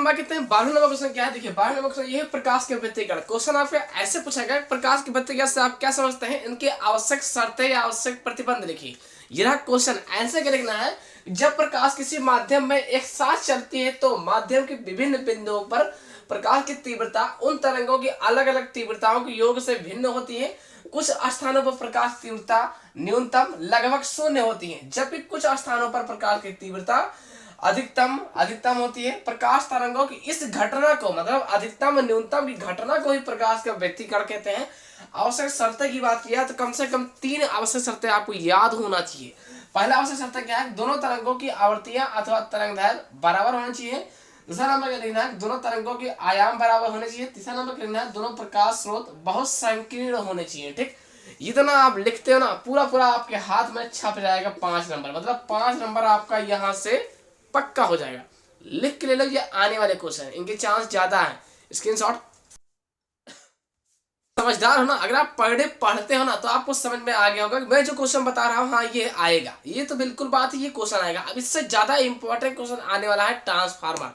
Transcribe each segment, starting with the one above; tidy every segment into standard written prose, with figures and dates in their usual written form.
बात करते हैं 12 नंबर क्वेश्चन क्या है। देखिए 12 नंबर क्वेश्चन ये है प्रकाश के व्यतिकरण। क्वेश्चन आपसे ऐसे पूछा गया प्रकाश के व्यतिकरण से आप क्या समझते हैं, इनके आवश्यक शर्तें या आवश्यक प्रतिबंध लिखिए। यह क्वेश्चन ऐसे क्या लिखना है, जब प्रकाश किसी माध्यम में एक साथ चलती है तो माध्यम के विभिन्न बिंदुओं पर प्रकाश की तीव्रता उन तरंगों की अलग अलग तीव्रताओं के योग से भिन्न होती है। कुछ स्थानों पर प्रकाश तीव्रता न्यूनतम लगभग शून्य होती है, जबकि कुछ स्थानों पर प्रकाश की तीव्रता अधिकतम होती है। प्रकाश तरंगों की इस घटना को मतलब अधिकतम न्यूनतम की घटना को ही प्रकाश का व्यतिकरण कहते हैं। आवश्यक शर्तें की बात किया तो कम से कम 3 आवश्यक शर्तें आपको याद होना चाहिए। पहला आवश्यक शर्त क्या है, दोनों तरंगों की आवृत्तियां अथवा तरंगदैर्घ्य बराबर होना चाहिए। दूसरा नंबर क्या लिखना है, दोनों तरंगों के आयाम बराबर होने चाहिए। तीसरा नंबर क्या लिखना है, दोनों प्रकाश स्रोत बहुत संकीर्ण होने चाहिए। ठीक, इतना आप लिखते हो ना पूरा पूरा आपके हाथ में छप जाएगा 5 नंबर, मतलब 5 नंबर आपका यहाँ से पक्का हो जाएगा। लिख के ले लो, ये आने वाले क्वेश्चन है, इनके चांस ज्यादा है। स्क्रीनशॉट समझदार हो ना, अगर आप पर डे पढ़ते हो ना तो आपको समझ में आ गया होगा कि मैं जो क्वेश्चन बता रहा हूँ हाँ ये आएगा, ये तो बिल्कुल बात है, ये क्वेश्चन आएगा। अब इससे ज्यादा इंपॉर्टेंट क्वेश्चन आने वाला है ट्रांसफार्मर।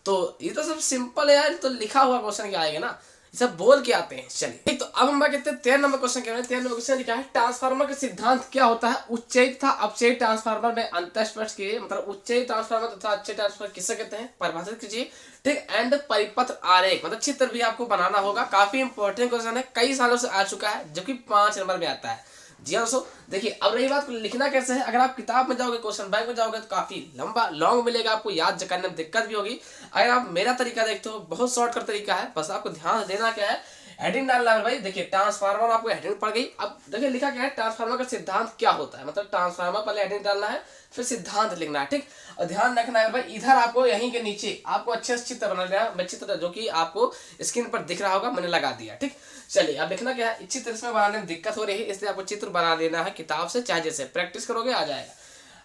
तो ये तो सब सिंपल है यार, तो लिखा हुआ क्वेश्चन क्या आएगा ना, सब बोल के आते हैं। चलिए तो अब हम बात करते हैं 13 नंबर क्वेश्चन के। 13 नंबर क्वेश्चन लिखा है ट्रांसफार्मर का सिद्धांत क्या होता है। उच्चयित तथा अपचयित ट्रांसफार्मर में अंतर स्पष्ट कीजिए। मतलब उच्चयित ट्रांसफार्मर तथा अपचयित ट्रांसफार्मर किसे कहते हैं परिभाषित कीजिए। ठीक, एंड परिपत्र आरेख मतलब चित्र भी आपको बनाना होगा। काफी इंपॉर्टेंट क्वेश्चन है, कई सालों से आ चुका है, जो कि 5 नंबर में आता है। जी हाँ दोस्तों, देखिए अब रही बात लिखना कैसे है। अगर आप किताब में जाओगे, क्वेश्चन बैंक में जाओगे तो काफी लंबा लॉन्ग मिलेगा, आपको याद करने में दिक्कत भी होगी। अगर आप मेरा तरीका देखते हो, बहुत शॉर्टकट तरीका है, बस आपको ध्यान देना क्या है, हेडिंग डालना है भाई। देखिए ट्रांसफार्मर आपको हेडिंग पड़ गई। अब देखिए लिखा क्या है, ट्रांसफार्मर का सिद्धांत क्या होता है। मतलब ट्रांसफार्मर पहले हेडिंग डालना है, फिर सिद्धांत लिखना है। ठीक, और ध्यान रखना है भाई, इधर आपको यहीं के नीचे आपको अच्छे से चित्र बना लेना है। चित्र जो कि आपको स्क्रीन पर दिख रहा होगा, मैंने लगा दिया। ठीक, चलिए अब लिखना क्या है, चित्र इसमें बनाने में दिक्कत हो रही है, इसलिए आपको चित्र बना लेना है किताब से, चाहे जैसे प्रैक्टिस करोगे आ जाएगा।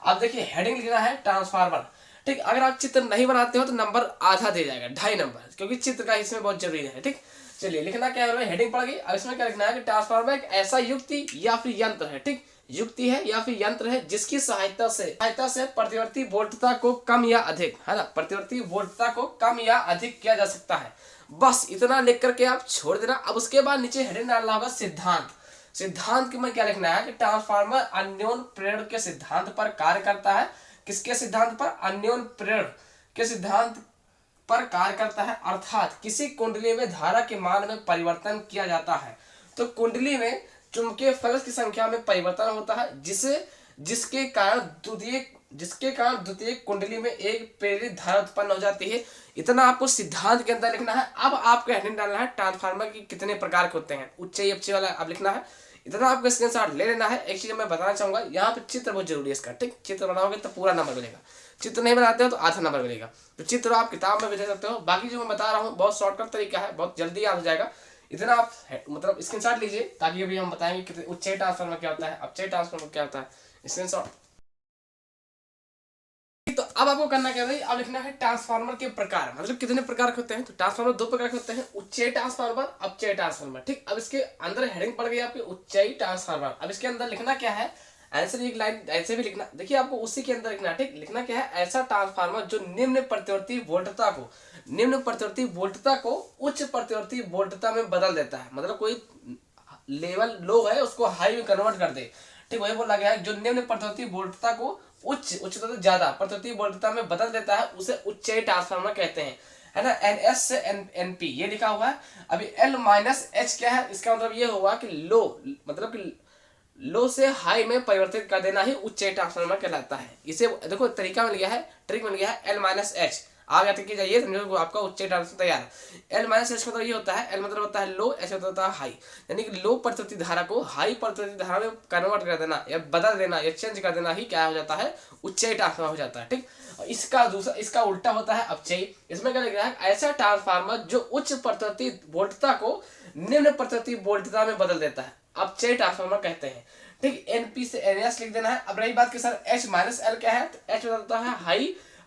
अब देखिए हेडिंग लिखना है ट्रांसफार्मर। ठीक, अगर आप चित्र नहीं बनाते हो तो नंबर आधा दे जाएगा, 2.5 नंबर, क्योंकि चित्र का इसमें बहुत जरूरी है। ठीक, चलिए लिखना क्या है, हेडिंग पड़ गई। अब इसमें क्या लिखना है कि ट्रांसफार्मर एक ऐसा युक्ति या फिर यंत्र है। ठीक, युक्ति है या फिर यंत्र है जिसकी सहायता से प्रतिवर्ती वोल्टता को कम या अधिक, है ना, प्रतिवर्ती वोल्टता को कम या अधिक किया जा सकता है। बस इतना लिख करके आप छोड़ देना। अब उसके बाद नीचे हेडिंग डालना होगा सिद्धांत। सिद्धांत में क्या लिखना है कि ट्रांसफार्मर अन्योन प्रेरण के सिद्धांत पर कार्य करता है। किसके सिद्धांत पर, अन्योन प्रेरण के सिद्धांत पर कार्य करता है, अर्थात किसी कुंडली में धारा के मान में परिवर्तन किया जाता है तो कुंडली में चुंबकीय फ्लक्स की संख्या में परिवर्तन होता है, जिसके कारण द्वितीय कुंडली में एक प्रेरित धारा उत्पन्न हो जाती है। इतना आपको सिद्धांत के अंदर लिखना है। अब आपको हेडिंग डालना है ट्रांसफार्मर के कितने प्रकार के होते हैं, उच्च अपचय वाला अब लिखना है। इतना आपको स्क्रीनशॉट ले लेना है। एक चीज मैं बताना चाहूंगा, यहाँ पे चित्र बहुत जरूरी है इसका। ठीक, चित्र बनाओगे तो पूरा नंबर मिलेगा, चित्र नहीं बनाते हो तो आधा नंबर मिलेगा। तो चित्र आप किताब में भी दे सकते हो। बाकी जो मैं बता रहा हूँ बहुत शॉर्टकट तरीका है, बहुत जल्दी याद हो जाएगा। इतना आप मतलब स्क्रीनशॉट लीजिए, ताकि अभी हम बताएंगे कि उच्चयी ट्रांसफार्मर क्या होता है, अपचयी ट्रांसफार्मर क्या होता है। स्क्रीनशॉट। तो अब आपको करना क्या है, अब लिखना है ट्रांसफार्मर के प्रकार, मतलब कितने प्रकार के होते हैं। तो ट्रांसफार्मर 2 प्रकार के होते हैं, उच्चयी ट्रांसफार्मर, अपचयी ट्रांसफार्मर। ठीक, अब इसके अंदर हेडिंग पड़ गई आपकी उच्चयी ट्रांसफार्मर। अब इसके अंदर लिखना क्या है, आंसर एक लाइन ऐसे भी लिखना। देखिए आपको उसी के अंदर लिखना। ठीक, लिखना क्या है, ऐसा ट्रांसफार्मर जो निम्न प्रतिवर्ती वोल्टता को उच्च प्रतिवर्ती वोल्टता में बदल देता है। मतलब कोई लेवल लो है उसको हाई में कन्वर्ट कर दे। ठीक, वही बोला गया है, जो निम्न प्रतिवर्ती वोल्टता को उच्चता से ज्यादा प्रतिवर्ती वोल्टता में बदल देता है उसे उच्चयी ट्रांसफार्मर कहते हैं, है ना। NS से NP ये लिखा हुआ है। अभी L-H क्या है, इसका मतलब ये हुआ कि लो, मतलब कि लो से हाई में परिवर्तित कर देना ही उच्चयी ट्रांसफार्मर कहलाता है। इसे देखो तरीका मिल गया है, ट्रिक मिल गया है। L-H आप याद करके जाइए, समझो आपका उच्चयी ट्रांसफार्मर तैयार है। L-H मतलब ये होता है, L मतलब होता है लो, H मतलब होता है हाई, यानी कि लो प्रतिवर्ती धारा को हाई प्रतिवर्ती धारा में कन्वर्ट कर देना या बदल देना या चेंज कर देना ही क्या हो जाता है, उच्चयी ट्रांसफार्मर हो जाता है। ठीक, इसका उल्टा होता है अपचयी। इसमें क्या लिख रहा है, ऐसा ट्रांसफार्मर जो उच्च प्रतिवर्ती वोल्टता को निम्न प्रतिवर्ती वोल्टता में बदल देता है, अपचयी ट्रांसफार्मर कहते हैं। ठीक, NP से NS लिख देना है। अब रही बात कि सर H-L क्या है, तो H होता है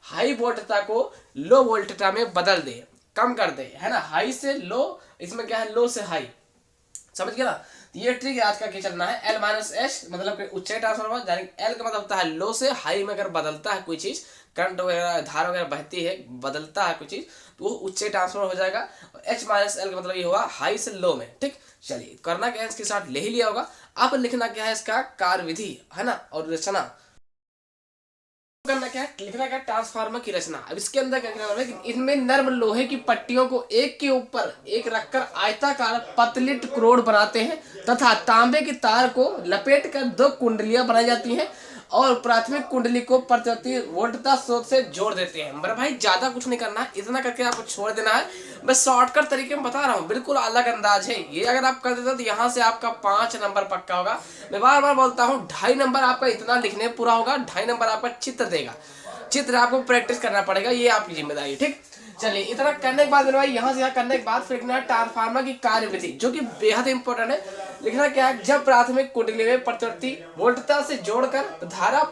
हाई वोल्टता को लो वोल्टता में बदल दे, कम कर दे, है ना। हाई से लो, इसमें क्या है लो से हाई, समझ गया ना। तो ये ट्रिक आज का क्या चलना है, एल माइनस एच मतलब कि उच्च ट्रांसफार्मर, यानी एल का मतलब होता है लो से हाई में अगर बदलता है कोई चीज, करंट वगैरह धारा वगैरह बहती है, बदलता है कोई चीज, तो वो उच्च ट्रांसफार्मर हो जाएगा। एच माइनस एल का मतलब ये हुआ हाई से लो में। ठीक, चलिए करना क्या है, इसके साथ ले ही लिया होगा। अब लिखना क्या है, इसका कार्य विधि है ना और रचना करना क्या है, लिखना क्या है, ट्रांसफार्मर की रचना। अब इसके अंदर क्या करना है कि इनमें नर्म लोहे की पट्टियों को एक के ऊपर एक रखकर आयताकार पतली टुकड़ों बनाते हैं तथा तांबे के तार को लपेट कर 2 कुंडलियां बनाई जाती हैं और प्राथमिक कुंडली को प्रतिवर्ती वोल्टता स्रोत से जोड़ देते हैं। मेरा भाई ज्यादा कुछ नहीं करना है, इतना करके आपको छोड़ देना है। बस शॉर्टकट तरीके में बता रहा हूँ, बिल्कुल अलग अंदाज है ये। अगर आप कर देते हो तो यहाँ से आपका 5 नंबर पक्का होगा। मैं बार बार बोलता हूँ 2.5 नंबर आपका इतना लिखने पूरा होगा, 2.5 नंबर आपका चित्र देगा। चित्र आपको प्रैक्टिस करना पड़ेगा, ये आपकी जिम्मेदारी। ठीक, चलिए इतना करने के बाद मेरे भाई यहाँ से यहाँ करने के बाद फिर लिखना है ट्रांसफार्मर की कार्यविधि, जो कि बेहद इंपॉर्टेंट है। लिखना क्या है, जब प्राथमिक कुंडली में प्रतिवर्ती वोल्टता से जोड़कर धारा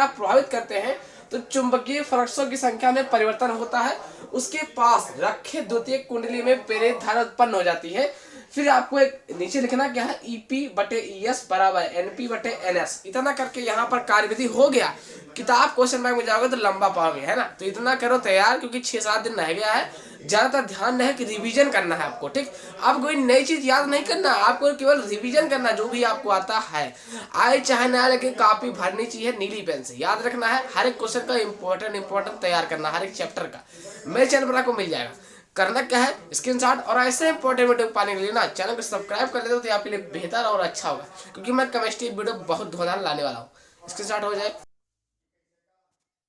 प्रभावित करते हैं तो चुंबकीय फ्लक्सों की संख्या में परिवर्तन होता है। उसके पास रखे द्वितीय कुंडली में प्रेरित धारा उत्पन्न हो जाती है। फिर आपको एक नीचे लिखना क्या है, EP/ES बराबर NP बटे NS। इतना करके यहाँ पर कार्यविधि हो गया। किताब क्वेश्चन बैंक में जाओगे तो लंबा पाओगे, है ना। तो इतना करो तैयार, क्योंकि 6-7 दिन रह गया है। ज्यादातर ध्यान रहे कि रिवीजन करना है आपको। ठीक, आप कोई नई चीज याद नहीं करना, आपको केवल रिवीजन करना जो भी आपको आता है। आए चाहे ना, लेकिन कॉपी भरनी चाहिए नीली पेन से। याद रखना है हर एक क्वेश्चन का इंपॉर्टेंट तैयार करना, हर एक चैप्टर का। मेरे चैनल पर आपको मिल जाएगा। करना क्या है, स्क्रीनशॉट, और ऐसे इंपॉर्टेंट वीडियो पाने के लिए ना चैनल को सब्सक्राइब कर लेते हो तो आपके लिए बेहतर और अच्छा होगा, क्योंकि मैं केमिस्ट्री वीडियो बहुत धुआंधार लाने वाला हूँ। स्क्रीनशॉट हो जाए।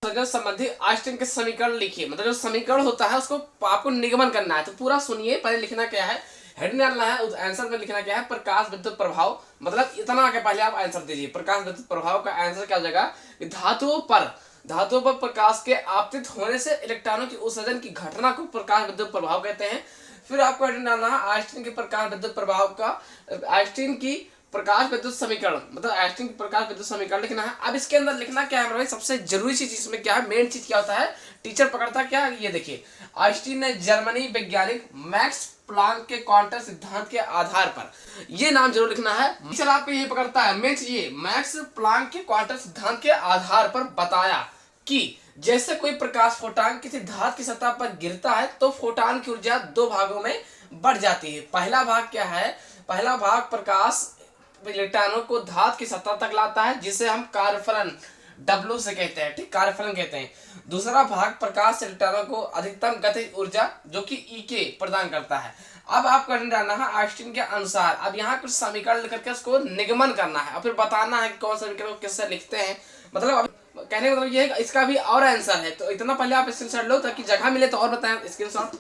संबंधी आइंस्टाइन के समीकरण लिखिए, मतलब जो समीकरण होता है उसको आपको निगमन करना है। तो पूरा सुनिए, पहले लिखना क्या है, हेडिंग डालना है, उस आंसर में लिखना क्या है, प्रकाश विद्युत प्रभाव। मतलब इतना आगे पहले आप आंसर दीजिए। प्रकाश विद्युत प्रभाव का आंसर क्या हो जाएगा, धातुओं पर प्रकाश के आपतित होने से इलेक्ट्रॉनों की उत्सर्जन की घटना को प्रकाश विद्युत प्रभाव कहते हैं। फिर आपको हेडिंग डालना है आइंस्टाइन के प्रकाश विद्युत प्रभाव का, आइंस्टाइन की प्रकाश विद्युत समीकरण, मतलब आइंस्टाइन की प्रकाश विद्युत समीकरण लिखना है। अब इसके अंदर लिखना क्या है भाई, सबसे जरूरी चीज इसमें क्या है, मेन चीज क्या होता है, टीचर पकड़ता क्या, ये देखिए, आइंस्टाइन ने जर्मनी वैज्ञानिक मैक्स प्लांक के क्वांटम सिद्धांत के आधार पर, ये नाम जरूर लिखना है। टीचर आपको ये पकड़ता है, मेन चीज ये, मैक्स प्लांक के क्वांटम सिद्धांत के आधार पर बताया कि जैसे कोई प्रकाश फोटान किसी धातु की सतह पर गिरता है तो फोटान की ऊर्जा 2 भागों में बढ़ जाती है। पहला भाग क्या है, पहला भाग प्रकाश इलेक्ट्रॉनों को धातु की सतह तक लाता है, जिसे हम कार्यफलन W से कहते हैं। ठीक, कार्यफलन कहते हैं। दूसरा भाग प्रकाश इलेक्ट्रॉनों को अधिकतम गतिज ऊर्जा जो कि EK प्रदान करता है। अब आपको डालना है आइंस्टाइन के अनुसार। अब यहाँ कुछ समीकरण लिख करके उसको निगमन करना है और फिर बताना है कि कौन सा समीकरण को किससे लिखते हैं। मतलब कहने का मतलब ये है कि इसका भी और आंसर है। तो इतना पहले आप स्क्रीनशॉट लो ताकि जगह मिले तो और बताएं। स्क्रीनशॉट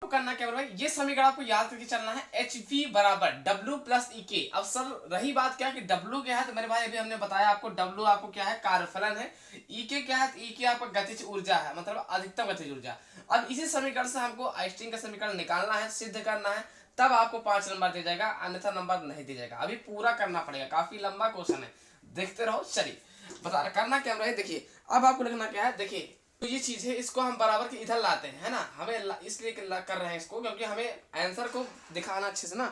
करना क्या भाई, ये समीकरण आपको याद करके चलना है, HV बराबर W प्लस EK। अब सर रही बात क्या है कि W क्या है, तो मेरे भाई अभी हमने बताया आपको, W आपको क्या है, कार्यफलन है। EK क्या है, तो EK आपका गतिज ऊर्जा है, मतलब अधिकतम गतिज ऊर्जा। अब इसी समीकरण से हमको आइंस्टाइन का समीकरण निकालना है, सिद्ध करना है, तब आपको 5 नंबर दिया जाएगा, अन्यथा नंबर नहीं दिया जाएगा। अभी पूरा करना पड़ेगा, काफी लंबा क्वेश्चन है, देखते रहो। चलिए बता करना क्या रहे, देखिए अब आपको लिखना क्या है, देखिए तो ये चीज है, इसको हम बराबर के इधर लाते हैं, है ना। हमें इसलिए कर रहे हैं इसको क्योंकि हमें आंसर को दिखाना अच्छे से ना।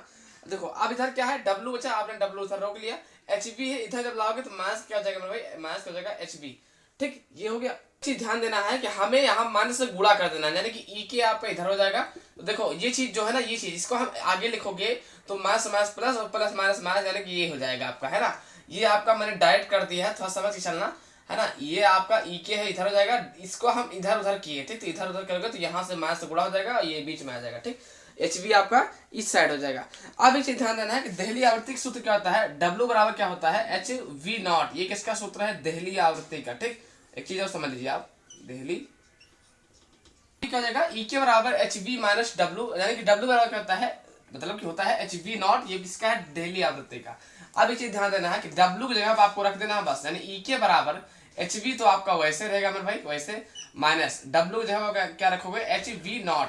देखो अब इधर क्या है, W बचा, आपने W उधर रोक लिया, HV है, इधर जब लाओगे तो माइनस क्या हो जाएगा मेरे भाई, माइनस क्या हो जाएगा HV। ठीक, ये हो गया। चीज ध्यान देना है कि हमें यहाँ माइनस से गुणा कर देना है, यानी कि EK आपका इधर हो जाएगा। तो देखो ये चीज जो है ना, ये चीज इसको हम आगे लिखोगे तो माइनस माइनस प्लस और प्लस माइनस माइनस, यानी कि ये हो जाएगा आपका, है ना। ये आपका मैंने डायरेक्ट कर दिया है, थोड़ा समझ के चलना, है ना। ये आपका EK है, इधर हो जाएगा, इसको हम इधर उधर किए। ठीक, तो इधर उधर करोगे तो यहाँ से माइनस से गुणा हो जाएगा, ये बीच में आ जाएगा। ठीक, HV आपका इस साइड हो जाएगा। अब एक चीज ध्यान देना है कि देहली आवृत्ति का सूत्र क्या होता है, W बराबर क्या होता है, HV0। ये किसका सूत्र है, देहली आवृत्ति का। ठीक, एक चीज और समझ लीजिए आप, देहली क्या हो जाएगा, EK बराबर HV माइनस W, यानी कि W बराबर क्या होता है, मतलब कि होता है HV0। ये किसका है, देहली आवृत्ति का। अब एक चीज ध्यान देना है कि W की जगह आपको रख देना है बस, यानी EK बराबर HV, तो आपका वैसे रहेगा मेरे भाई, वैसे माइनस W की जगह क्या रखोगे, HV0।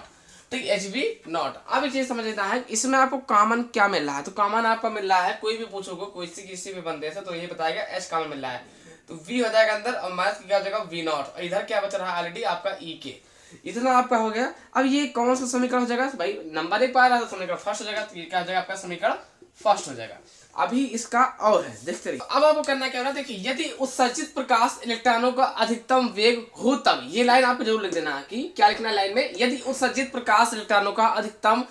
ठीक, HV0। अब एक चीज समझ लेना है, इसमें आपको कॉमन क्या मिल रहा है, तो कॉमन आपका मिल रहा है, कोई भी पूछोगे कोई किसी भी बंदे से तो ये बताएगा H कॉमन मिल रहा है, तो V हो जाएगा अंदर और माइनस क्या हो जाएगा V0, और इधर क्या बच रहा है ऑलरेडी आपका EK। इतना आपका हो गया। अब ये कौन सा समीकरण हो जाएगा भाई, नंबर 1 पा रहा था समीकरण फर्स्ट हो जाएगा, तो ये क्या हो जाएगा आपका समीकरण फर्स्ट हो जाएगा। अभी इसका और है, देखते रहिए। अब आपको करना क्या होगा, देखिए यदि उत्सर्जित प्रकाश इलेक्ट्रॉनों का अधिकतम वेग हो तब, ये लाइन आपको जरूर लिख देना है कि क्या लिखना है लाइन में, यदि उत्सर्जित प्रकाश इलेक्ट्रॉनों का अधिकतम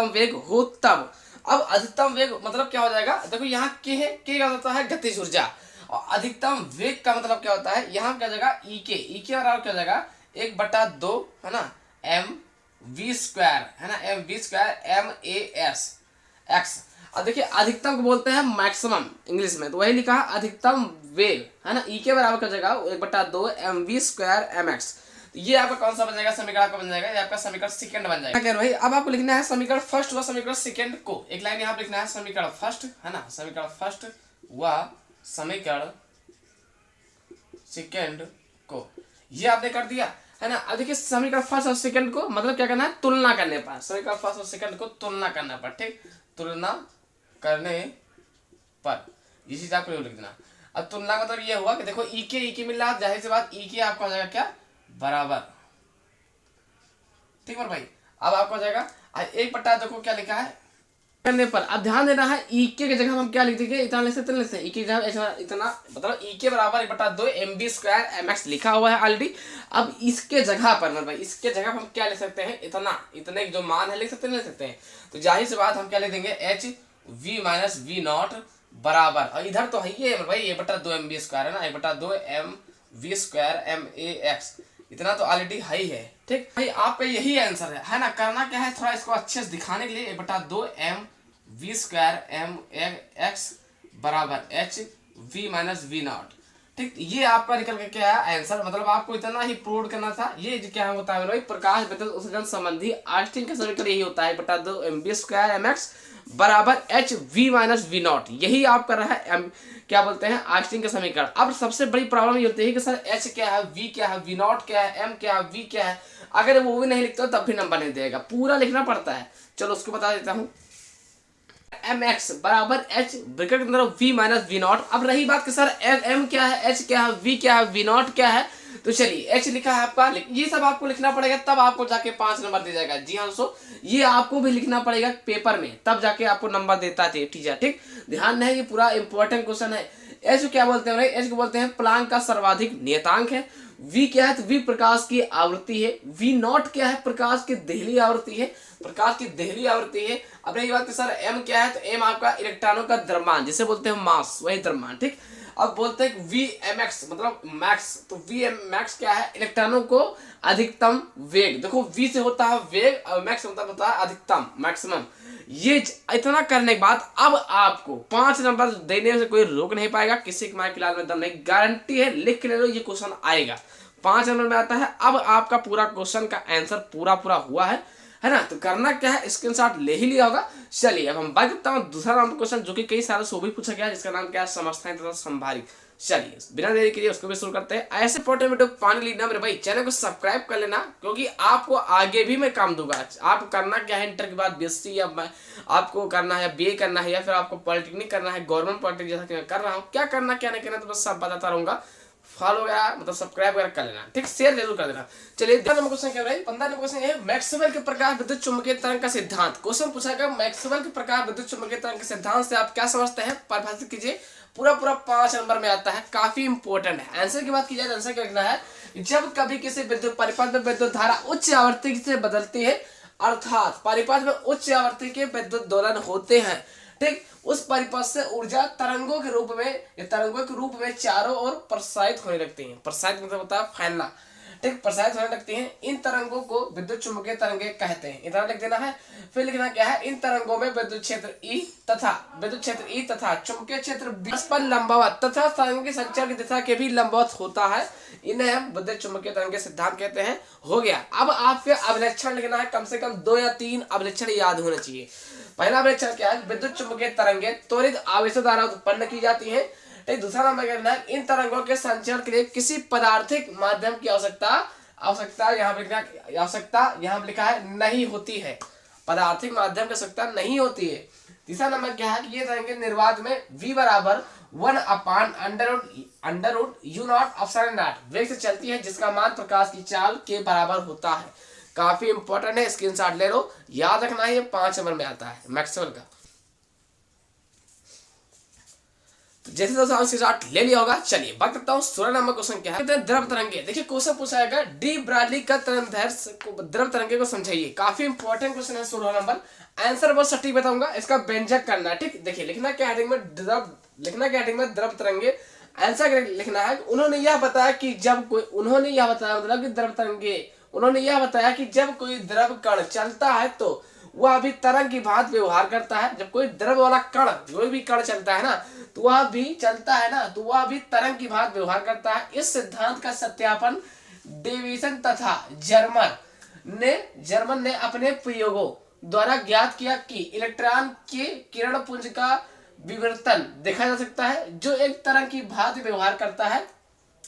वेग हो तब। अब अधिकतम वेग मतलब क्या हो जाएगा, देखो यहाँ के है, के का होता है गतिज ऊर्जा, और अधिकतम वेग का मतलब क्या होता है, यहाँ क्या हो जाएगा ई के बराबर क्या हो जाएगा 1/2 है ना mv², है ना mv² mas एक्स। अब देखिए अधिकतम को बोलते हैं मैक्सिमम इंग्लिश में, तो वही लिखा है अधिकतम वेग, है ना, ई के बराबर क्या हो जाएगा 1/2 mv² mx। ये आपका कौन सा बन जाएगा समीकरण, आपका बन जाएगा ये आपका समीकरण सेकंड बन जाएगा। क्या भाई, अब आपको लिखना है समीकरण फर्स्ट व समीकरण सेकंड को, एक लाइन यहाँ पे लिखना है समीकरण फर्स्ट, है ना, समीकरण फर्स्ट व समीकरण सेकंड को, ये आपने कर दिया, है ना। अब देखिए समीकरण फर्स्ट और सेकंड को मतलब क्या करना है, तुलना करने पर, समीकरण फर्स्ट और सेकंड को तुलना करने पर, ठीक, तुलना करने पर ये चीज आपको लिख देना। अब तुलना का मतलब ये हुआ कि देखो ई के मिल रहा है, जाहिर सी बात ई के आपका हो जाएगा क्या बराबर, ठीक है भाई। अब आपको हो जाएगा 1/, देखो क्या लिखा है करने पर। अब ध्यान देना है ई के जगह हम क्या लिख देंगे, इतना लिख सकते हैं, ई के जगह इतना मतलब ई के बराबर 1/2 mv² mx लिखा हुआ है ऑलरेडी। अब इसके जगह पर भाई, इसके जगह हम क्या लिख सकते हैं, इतने जो मान है लिख सकते हैं, तो जाहिर सी बात हम क्या लिख देंगे hv - v0 बराबर, और इधर तो है ये भाई 1/2 mv² है ना, 1/2 mv² max, इतना तो ऑलरेडी है, ठीक भाई। आपका यही आंसर है ना। करना क्या है, थोड़ा इसको अच्छे से दिखाने के लिए 1/2 mv² mx बराबर hv - v0, ठीक। ये आपका निकल के क्या है आंसर, मतलब आपको इतना ही प्रूव करना था। ये क्या होता है भाई, प्रकाश विद्युत उत्सर्जन संबंधी आइंस्टीन का समीकरण यही होता है 1/2 mv² mx बराबर hv - v0, यही आप कर रहा है क्या बोलते हैं आइंस्टीन का समीकरण। अब सबसे बड़ी प्रॉब्लम ये होती है कि सर h क्या है, v क्या है, v0 क्या है, m क्या है, v क्या है, अगर वो भी नहीं लिखते हो तब भी नंबर नहीं देगा, पूरा लिखना पड़ता है। चलो उसको बता देता हूँ, mx बराबर h ब्रैकेट के अंदर v - v0। अब रही बात कि सर m क्या है, h क्या है, v क्या है, v0 क्या है, तो चलिए h लिखा है आपका, ये सब आपको लिखना पड़ेगा, तब आपको जाके 5 नंबर दे जाएगा। जी हाँ दोस्तों, ये आपको भी लिखना पड़ेगा पेपर में, तब जाके आपको नंबर देता है टीचर, ठीक। ध्यान है, ये पूरा इंपॉर्टेंट क्वेश्चन है। h क्या बोलते हैं, h को बोलते हैं प्लांक का सर्वाधिक नियतांक है। v क्या है, तो v प्रकाश की आवृत्ति है। v0 क्या है, प्रकाश की देहली आवृत्ति है, अब रही बात सर m क्या है, तो m आपका इलेक्ट्रॉनों का द्रव्यमान, जिसे बोलते हैं मास, वही द्रव्यमान, ठीक। अब बोलते हैं Vmx मतलब मैक्स, तो Vmax क्या है, इलेक्ट्रॉनों को अधिकतम वेग, देखो V से होता है वेग और मैक्स मतलब होता है अधिकतम मैक्सिमम। ये इतना करने के बाद अब आपको 5 नंबर देने से कोई रोक नहीं पाएगा, किसी के मार फिलहाल में दम नहीं, गारंटी है, लिख के ले लो, ये क्वेश्चन आएगा 5 नंबर में आता है। अब आपका पूरा क्वेश्चन का आंसर पूरा हुआ है ना। तो करना क्या है, स्क्रीनशॉट ले ही लिया होगा। चलिए अब हम बात करता हूँ दूसरा नाम क्वेश्चन, जो कि कई सालों से वो भी पूछा गया, जिसका नाम क्या है, समस्थानिक तथा संभारित। चलिए बिना देरी के लिए उसको भी शुरू करते हैं। ऐसे इंपॉर्टेंट वीडियो पाने लेना मेरे भाई, चैनल को सब्सक्राइब कर लेना, क्योंकि आपको आगे भी मैं काम दूंगा। आपको करना क्या है, इंटर के बाद बीएससी या आपको करना है, या बीए करना है, या फिर आपको पॉलिटेक्निक करना है, गवर्नमेंट पॉलिटेक्निक जैसा कि मैं कर रहा हूँ, क्या करना क्या नहीं करना, तो बस सब बताता रहूंगा। फॉलो वगैरह मतलब सब्सक्राइब वगैरह कर लेना, ठीक, शेयर जरूर कर देना। चलिए 15 नंबर क्वेश्चन क्या है, 15 नंबर क्वेश्चन है मैक्सवेल के प्रकाश विद्युत चुम्बकीय तरंग का सिद्धांत। क्वेश्चन पूछा गया मैक्सवेल के प्रकाश विद्युत चुम्बकीय तरंग के सिद्धांत से आप क्या समझते हैं, परिभाषित कीजिए। पूरा 5 नंबर में आता है, काफी इंपॉर्टेंट है। आंसर की बात की जाए, आंसर क्या लिखना है, जब कभी किसी विद्युत परिपथ में विद्युत धारा उच्च आवृत्ति से बदलती है, अर्थात परिपथ में उच्च आवृत्ति के विद्युत दोलन होते हैं, ठीक, उस परिपथ से ऊर्जा तरंगों के रूप में चारों ओर प्रसारित होने लगती है। प्रसारित मतलब होता है फैलना, ठीक, प्रसारित होने लगती हैं। इन तरंगों को विद्युत चुम्बकीय तरंगे कहते हैं, इतना लिख देना है। फिर लिखना क्या है, इन तरंगों में विद्युत क्षेत्र ई तथा चुंबकीय क्षेत्र परस्पर लंबवत तथा तरंग के संचार की दिशा के भी लंबवत होता है, इन्हें हम विद्युत चुम्बकीय तरंग के सिद्धांत कहते हैं। हो गया। अब आपके अभिलक्षण लिखना है, कम से कम 2 या 3 अभिलक्षण याद होने चाहिए। पहला अभिलक्षण क्या है, विद्युत चुम्बकीय तरंगे त्वरित आवेशों द्वारा उत्पन्न की जाती है। दूसरा नंबर क्या है, इन तरंगों के संचरण के लिए किसी पदार्थिक माध्यम की आवश्यकता यहाँ लिखा है नहीं होती है, पदार्थिक माध्यम की आवश्यकता नहीं होती है। तीसरा नंबर क्या है कि ये तरंगे निर्वात में v बराबर 1/√u0 एप्सिलॉन नॉट वेग से चलती है, जिसका मान प्रकाश की चाल के बराबर होता है। काफी इंपॉर्टेंट है, स्क्रीनशॉट ले लो, याद रखना है, ये 5 नंबर में आता है मैक्सवेल का। तो जैसे दोस्तों स्क्रीनशॉट ले लिया होगा, चलिए बात करता हूँ 16 नंबर क्वेश्चन क्या है। द्रव तरंगे, देखिए क्वेश्चन पूछा जाएगा डी ब्राडली का द्रव तरंगे को समझाइए। काफी इंपॉर्टेंट क्वेश्चन है 16 नंबर। आंसर बहुत सटीक बताऊंगा, इसका व्यंजक करना है, ठीक। देखिए लिखना क्या हेडिंग में द्रव, लिखना क्या हेडिंग में द्रव तरंगे। आंसर लिखना है उन्होंने यह बताया कि जब कोई, उन्होंने यह बताया मतलब कि द्रव तरंगे, उन्होंने यह बताया कि जब कोई द्रव कण चलता है तो वह भी तरंग की भांति व्यवहार करता है। जब कोई द्रव वाला कण, कोई भी कण चलता है ना, तो वह भी चलता है ना, तो वह भी तरंग की भांति व्यवहार करता है। इस सिद्धांत का सत्यापन डेविसन तथा जर्मन ने अपने प्रयोगों द्वारा ज्ञात किया कि इलेक्ट्रॉन के किरण पुंज का विवर्तन देखा जा सकता है, जो एक तरंग की भांति व्यवहार करता है।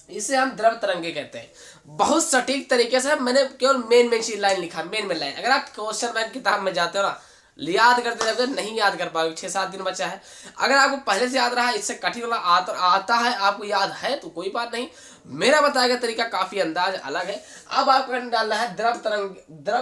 इसे हम द्रव तरंगे कहते हैं। बहुत सटीक तरीके से मैंने केवल मेन चीज लाइन लिखा, मेन लाइन। अगर आप क्वेश्चन बैंक किताब में जाते हो ना, याद करते जाते नहीं याद कर पाओगे, 6-7 दिन बचा है। अगर आपको पहले से याद रहा, इससे कठिन वाला आता है, आपको याद है तो कोई बात नहीं, मेरा बताया गया तरीका काफी अंदाज अलग है। अब आपको डालना है द्रव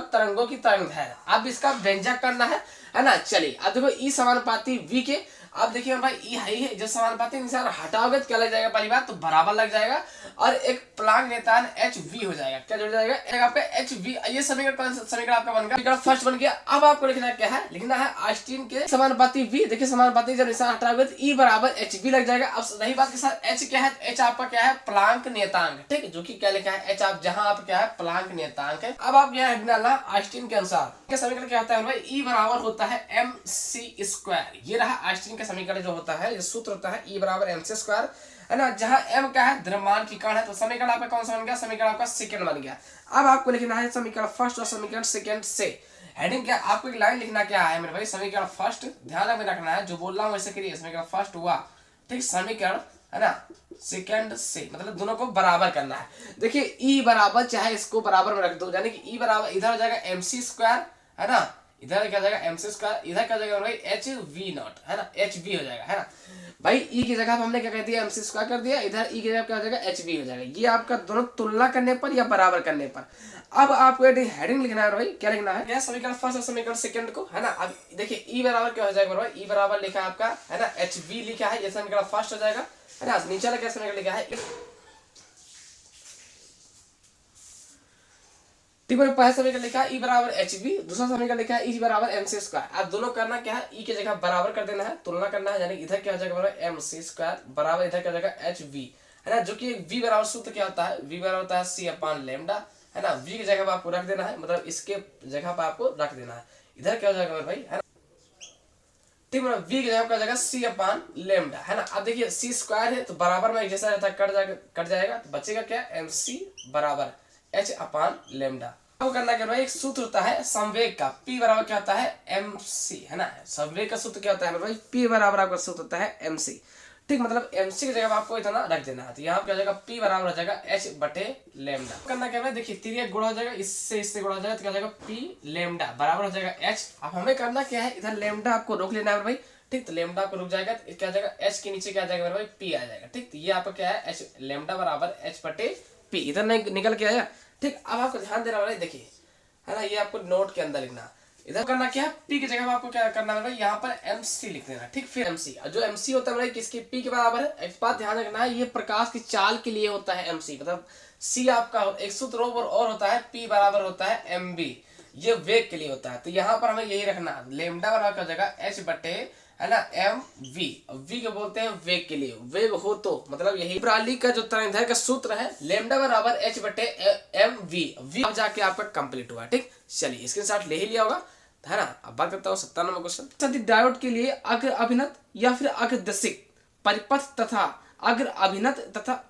तरंगों की तरंग है, अब इसका व्यंजक करना है ना। चलिए अब देखो ई समानुपाती v के, अब देखिए भाई ई है, जब समानुपाती निशान हटाओगे तो क्या लग जाएगा, पहली बात तो बराबर लग जाएगा, और एक प्लांक नियतांक hv हो जाएगा। क्या जुड़ जाएगा, एक आपका hv। ये समीकरण आपका बन गया, फर्स्ट बन गया। अब आपको लिखना क्या है, लिखना है आइंस्टीन के समानुपाती v। देखिए समानुपाती जब निशान हटाओगे तो e बराबर hv लग जाएगा। अब रही बात के साथ h क्या है, h आपका क्या है, प्लांक नियतांक, ठीक है, जो कि क्या लिखा है h, आप जहां आप क्या है प्लांक नियतांक है। अब आप यहाँ डालना आइंस्टीन के अनुसार के समीकरण क्या होता है भाई, e बराबर होता है mc²। ये रहा आइंस्टीन का समीकरण जो होता है, ये सूत्र होता है e बराबर mc² है ना, जहां m क्या है द्रव्यमान की कण है। तो समीकरण आपका कौन सा बन गया, समीकरण आपका सेकंड बन गया। अब आपको लिखना है समीकरण फर्स्ट और समीकरण सेकंड से हेडिंग क्या, आपको एक लाइन लिखना क्या है मेरे भाई, समीकरण फर्स्ट, ध्यान में रखना है, जो बोल रहा हूँ वैसे करिए। समीकरण फर्स्ट हुआ, ठीक, समीकरण है ना सेकंड से, मतलब दोनों को बराबर करना है। देखिए e बराबर, चाहे इसको बराबर में रख दो, यानी कि e बराबर इधर हो जाएगा mc² है ना, इधर क्या जाएगा mc², इधर क्या जाएगा भाई hv0 है ना, hv हो जाएगा है ना भाई। e की जगह हमने क्या कर दिया, mc² कर दिया, इधर e की जगह क्या हो जाएगा hv हो जाएगा। ये आपका दोनों तुलना करने पर या बराबर करने पर। अब आपको हेडिंग लिखना है भाई, क्या लिखना है, क्या समीकरण फर्स्ट और समीकरण सेकंड को है ना। अब देखिए e बराबर क्या हो जाएगा भाई, e बराबर लिखा है आपका है ना hv लिखा है, ये समीकरण फर्स्ट हो जाएगा है ना। नीचे वाला क्या समीकरण लिखा है, पहला समीकरण लिखा है e बराबर hv, दूसरा समीकरण लिखा है e बराबर mc²। अब दोनों करना क्या है, e की जगह बराबर कर देना है, तुलना करना है, यानी इधर क्या हो जाएगा बराबर mc² बराबर इधर क्या हो जाएगा hv है ना, जो कि v बराबर सूत्र क्या होता है, v बराबर होता है c/λ है ना। v की जगह पर आपको रख देना है, मतलब इसके जगह पर आपको रख देना है, इधर क्या हो जाएगा भाई है ना, ठीक है, v की जगह पर जाएगा c/λ है ना। अब देखिए c² है तो बराबर में एक जैसा रहता है, कट जाएगा तो बचेगा क्या, mc बराबर h/λ। करना क्या भाई, एक सूत्र होता है संवेग का, p बराबर क्या होता है mc है ना। संवेग का सूत्र क्या होता है भाई, p बराबर आपका सूत्र होता है mc, ठीक, मतलब mc की जगह आपको इतना रख देना है। तो यहाँ क्या हो जाएगा, p बराबर हो जाएगा h/λ। करना क्या है, देखिए तिर्यक गुणा हो जाएगा, इससे गुणा हो जाएगा, तो क्या हो जाएगा p बराबर हो जाएगा h। अब हमें करना क्या है, इधर लैम्डा आपको रोक लेना है भाई, ठीक, तो लैम्डा आपको रुक जाएगा, तो क्या हो जाएगा h के नीचे क्या आ जाएगा भाई p आ जाएगा, ठीक। तो ये आपका क्या है h लैम्डा बराबर h/p, इधर नहीं निकल के आया, ठीक। अब आपको ध्यान देना वाला, देखिए है ना, ये आपको नोट के अंदर लिखना। इधर करना क्या है, p की जगह आपको क्या करना है, यहाँ पर mc लिख देना, ठीक। फिर mc, जो mc होता है किसके, p के बराबर है। एक बात ध्यान रखना है, ये प्रकाश की चाल के लिए होता है mc, मतलब c आपका एक सूत्र और होता है, p बराबर होता है mv, ये वेग के लिए होता है। तो यहाँ पर हमें यही रखना, लैम्डा बराबर क्या हो जाएगा h/ है ना mv, v के बोलते हैं वेग के लिए, वेग हो तो मतलब यही ब्राडली का जो तरंगदैर्घ्य का सूत्र है, लैम्डा बराबर h/mv, v अब जाके आपका कंप्लीट हुआ, ठीक। चलिए स्क्रीनशॉट ले ही लिया होगा है ना। अब बात करता हूँ 57 नंबर क्वेश्चन। डायोड के लिए अग्र अभिनत या फिर अग्रदशिक परिपथ तथा अग्र अभिनत तथा,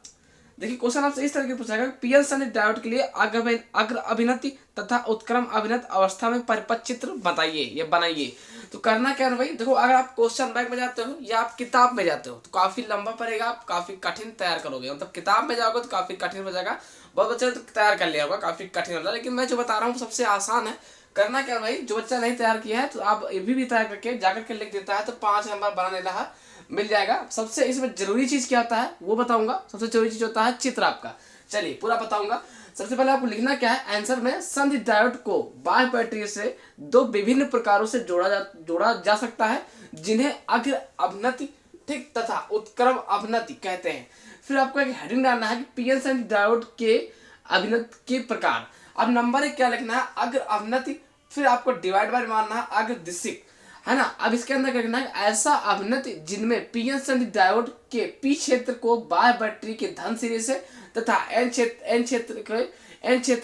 देखिए क्वेश्चन आपसे इस तरह के पूछा गया, पीएन सन्निहित डायोड के लिए अग्र अभिनति तथा उत्क्रम अभिनत अवस्था में परिपथ चित्र बताइए या बनाइए। तो करना क्या है भाई, देखो अगर आप क्वेश्चन बैंक में जाते हो या आप किताब में जाते हो तो काफी लंबा पड़ेगा, आप काफी कठिन तैयार करोगे, मतलब किताब में जाओगे तो काफी कठिन हो जाएगा। बहुत बच्चे तो तैयार कर लिया होगा, काफी कठिन होगा, लेकिन मैं जो बता रहा हूँ सबसे आसान है, करना क्या भाई, जो बच्चा नहीं तैयार किया है तो आप ये भी तैयार करके जाकर के लिख देता है तो 5 नंबर बनाने रहा मिल जाएगा। सबसे इसमें जरूरी चीज क्या होता है वो बताऊंगा। सबसे जरूरी चीज होता है चित्र आपका। चलिए पूरा बताऊंगा। सबसे पहले आपको लिखना क्या है, आंसर में संधि डायोड को बाह्य बैटरी से दो विभिन्न प्रकारों से जोड़ा जा सकता है, जिन्हें अग्र अवनति ठीक तथा उत्क्रम अवनति कहते हैं। फिर आपको एक हेडिंग डालना है कि पीएन संधि डायोड के अभिनति के प्रकार। अब नंबर 1 क्या लिखना है, अग्र अवनति, फिर आपको डिवाइड बाय मानना है अग्र दिशिक, है ना। अब इसके अंदर क्या करना है, ऐसा अवनति जिनमें पीएन संधि डायोड के पी क्षेत्र को बाह्य बैटरी के धन सिरे से तथा एन क्षेत्र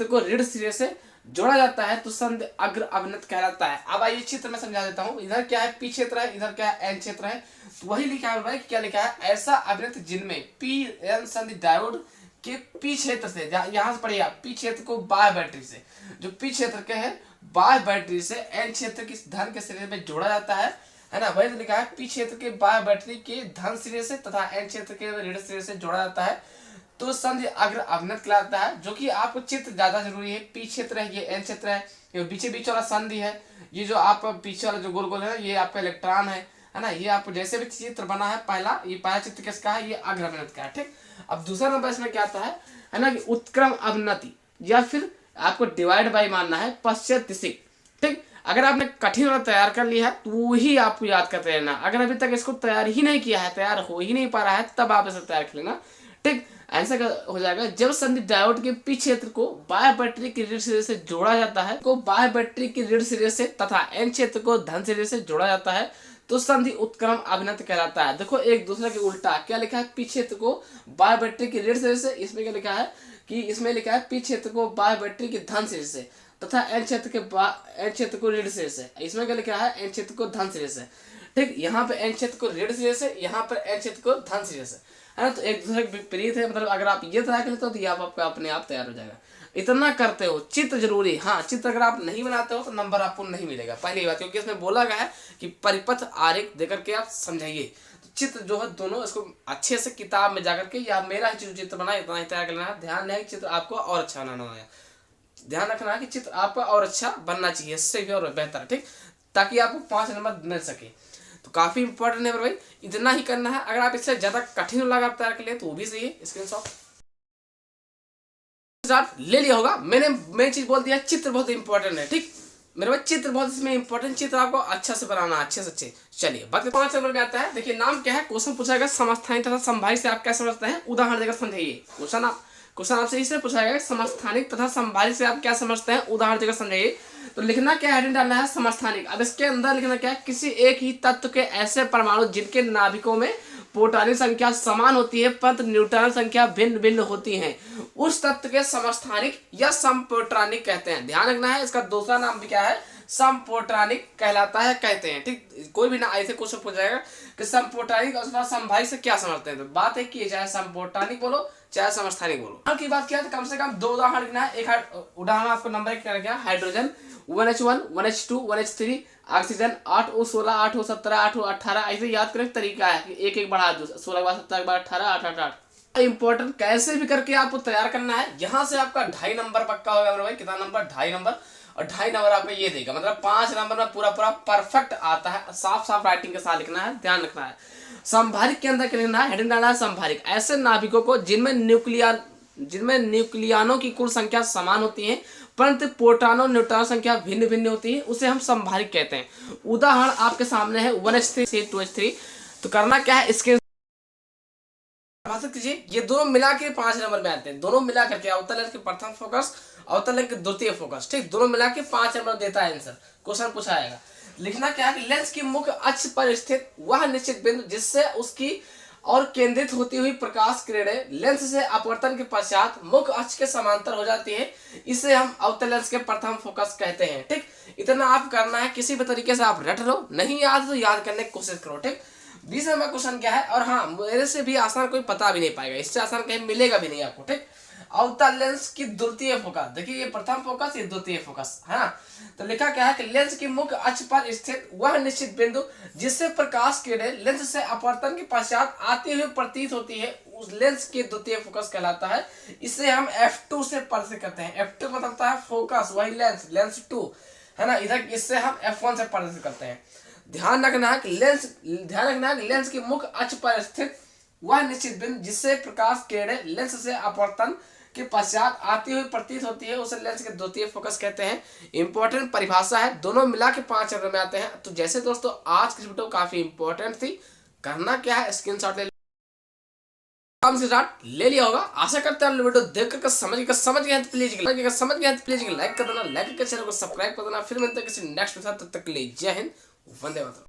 को ऋण सिरे से जोड़ा जाता है तो संधि अग्र अवनत कहलाता है। अब आइए चित्र में समझा देता हूँ। इधर क्या है, पी क्षेत्र है, इधर क्या है, एन क्षेत्र है। तो वही लिखा है भाई, क्या लिखा है, ऐसा अवनत जिनमें पी एन संधि डायोड के पी क्षेत्र से, यहाँ से पढ़िए पी क्षेत्र को बाह्य बैटरी से, जो पी क्षेत्र के है बाह्य बैटरी से एन क्षेत्र की धन के सिरे में जोड़ा जाता है ना। वही तो लिखा है, पी क्षेत्र के बाह्य बैटरी के धन सिरे से तथा एन क्षेत्र के ऋण सिरे से जोड़ा जाता है तो संधि अग्र अवनत कहलाता है। जो कि आपको चित्र ज्यादा जरूरी है। पी क्षेत्र है, ये एन क्षेत्र है, ये बीचे बीच वाला संधि है, ये जो आप पीछे वाला जो गोल गोल है ये आपका इलेक्ट्रॉन है ना। ये आप जैसे भी चित्र बना है पहला, ये पहला चित्र किसका है, ये अग्र अवनत का है, ठीक। अब दूसरा नंबर इसमें क्या आता है ना, कि उत्क्रम अवनति, या फिर आपको डिवाइड बाय मानना है पश्चात दिशिक, ठीक। अगर आपने कठिन वाला तैयार कर लिया है तो वही आपको याद करते रहना। अगर अभी तक इसको तैयार ही नहीं किया है, तैयार हो ही नहीं पा रहा है, तब आप इसे तैयार कर लेना, ठीक। आंसर हो जाएगा, जब संधि डायोड के पी क्षेत्र को बाह्य बैटरी के ऋण सिरे से जोड़ा जाता है, को बाह्य बैटरी के ऋण सिरे से तथा एन क्षेत्र को धन सिरे से जोड़ा जाता है तो संधि उत्क्रम अवनत कहलाता है। देखो एक दूसरे के उल्टा क्या लिखा है, पी क्षेत्र को बाह्य बैटरी के ऋण सिरे से, इसमें क्या लिखा है कि इसमें लिखा है पी क्षेत्र को बाह्य बैटरी के धन सिरे से तथा एन क्षेत्र को ऋण सिरे से, इसमें क्या लिखा है एन क्षेत्र को धन सिरे से, ठीक। यहाँ पे एन क्षेत्र को ऋण सिरे से, यहाँ पर एन क्षेत्र को धन सिरे से, है ना। तो एक दूसरे के विपरीत है। मतलब अगर आप ये तैयार करते हो तो ये आपका अपने आप तैयार हो जाएगा। इतना करते हो, चित्र जरूरी। हाँ, चित्र अगर आप नहीं बनाते हो तो नंबर आपको नहीं मिलेगा, पहली बात, क्योंकि इसमें बोला गया है कि परिपथ आरेख देकर के आप समझाइए। तो चित्र जो है दोनों, इसको अच्छे से किताब में जाकर के या मेरा ही चित्र बना इतना ही तैयार करना है। ध्यान है कि चित्र आपको और अच्छा बनाना है, ध्यान रखना है कि चित्र आपका और अच्छा बनना चाहिए, इससे भी और बेहतर, ठीक, ताकि आपको 5 नंबर मिल सके। तो काफी इंपॉर्टेंट है भाई, इतना ही करना है। अगर आप इससे ज्यादा कठिन लगा आप तैयार कर लिए तो वो भी सही है। स्क्रीनशॉट ले लिया होगा। मैंने चीज बोल दिया, चित्र बहुत इंपॉर्टेंट है, ठीक मेरे भाई, चित्र बहुत इसमें इंपॉर्टेंट, चित्र आपको अच्छा से बनाना, अच्छे से अच्छे। चलिए बात 5 नंबर में आता है। देखिए नाम क्या है, क्वेश्चन पूछा समस्थानिक तथा संभावित से आप क्या समझते हैं, उदाहरण देकर समझाइए। क्वेश्चन आपसे इससे पूछा गया समस्थानिक तथा संभावित से आप क्या समझते हैं, उदाहरण देकर समझाइए। तो लिखना क्या, हेडिंग डालना है समस्थानिक। अब इसके अंदर लिखना क्या है, किसी एक ही तत्व के ऐसे परमाणु जिनके नाभिकों में प्रोटॉन संख्या समान होती है परंतु न्यूट्रॉन संख्या भिन्न भिन्न होती है, उस तत्व के समस्थानिक या समप्रोटॉनिक कहते हैं। ध्यान रखना है, इसका दूसरा नाम भी क्या है, समप्रोटॉनिक कहलाता है, कहते हैं, ठीक। कोई भी ना ऐसे क्वेश्चन पूछ जाएगा कि समप्रोटॉनिक और संभावित से क्या समझते हैं, तो बात है कि चाहे समप्रोटॉनिक बोलो चाहे समस्थानिक बोलो। की बात किया तो कम से कम 2 उदाहरण लिखना है। एक उदाहरण आपको नंबर 1 क्या, hydrogen 1H1 1H2 1H3, oxygen 8O16 8O17 8O18, ऐसे याद करने का तरीका है कि एक एक बढ़ा दो, 16 के बाद 17 के बाद 18 8 8 8। इंपॉर्टेंट कैसे भी करके आपको तैयार करना है। यहाँ से आपका 2.5 नंबर पक्का होगा मेरे भाई। कितना नंबर, 2.5 नंबर, और 2.5 नंबर आपको ये देगा, मतलब 5 नंबर में पूरा पूरा परफेक्ट आता है। साफ साफ राइटिंग के साथ लिखना है, ध्यान रखना है। संभारिक के अंदर क्या लिखना है, हेडिंग डालना है संभारिक, ऐसे नाभिकों को जिनमें न्यूक्लियानों की कुल संख्या समान होती है परंतु प्रोटॉन और न्यूट्रॉन संख्या भिन्न भिन्न होती है, उसे हम संभारिक कहते हैं। उदाहरण आपके सामने है 1H3 से 2H3। तो करना क्या है, इसके कीजिए, ये दोनों मिला के 5 नंबर में आते हैं। दोनों मिला करके अवतल लेंस के प्रथम फोकस, अवतल लेंस के द्वितीय फोकस, ठीक, दोनों मिला के 5 नंबर देता है आंसर। क्वेश्चन पूछा जाएगा। लिखना क्या है कि लेंस की मुख्य अक्ष पर स्थित वह निश्चित बिंदु जिससे उसकी और केंद्रित होती हुई प्रकाश किरणें लेंस से अपवर्तन के पश्चात मुख्य अक्ष के समांतर हो जाती है, इसे हम अवतल लेंस के प्रथम फोकस कहते हैं, ठीक। इतना आप करना है, किसी भी तरीके से आप रट लो, नहीं याद तो याद करने की कोशिश करो, ठीक। 20 नंबर क्वेश्चन क्या है, और हाँ मेरे से भी आसान कोई पता भी नहीं पाएगा, इससे आसान कहीं मिलेगा भी नहीं आपको, ठीक। अवतल लेंस की द्वितीय फोकस, देखिए ये प्रथम फोकस, ये द्वितीय फोकस है ना। तो लिखा क्या है कि लेंस की मुख्य अक्ष पर स्थित वह निश्चित बिंदु जिससे प्रकाश किरणें लेंस से अपवर्तन के पश्चात आती हुई प्रतीत होती है, उस लेंस के द्वितीय फोकस कहलाता है। इसे हम F2 से परिचय करते हैं। F2 मतलब है फोकस, वही लेंस 2, है ना। इधर इससे हम F1 से प्रदर्शित करते हैं। ध्यान रखना है कि लेंस की मुख्य अक्ष पर स्थित वह निश्चित बिंदु जिससे प्रकाश किरणें लेंस से अपवर्तन के पश्चात आती हुई प्रतीत होती है उसे लेंस के द्वितीय फोकस कहते हैं। इंपॉर्टेंट परिभाषा है, दोनों मिला के 5 चैप्टर में आते हैं। तो जैसे दोस्तों आज की वीडियो काफी इंपॉर्टेंट थी। करना क्या है, स्क्रीनशॉट ले लिया होगा। आशा करते हैं वीडियो देख कर समझ गए हैं तो प्लीज लाइक कर देना, लाइक करके चैनल को सब्सक्राइब कर देना। फिर मिलते हैं किसी नेक्स्ट वीडियो, तब तक के लिए जय हिंद, वंदे मातरम।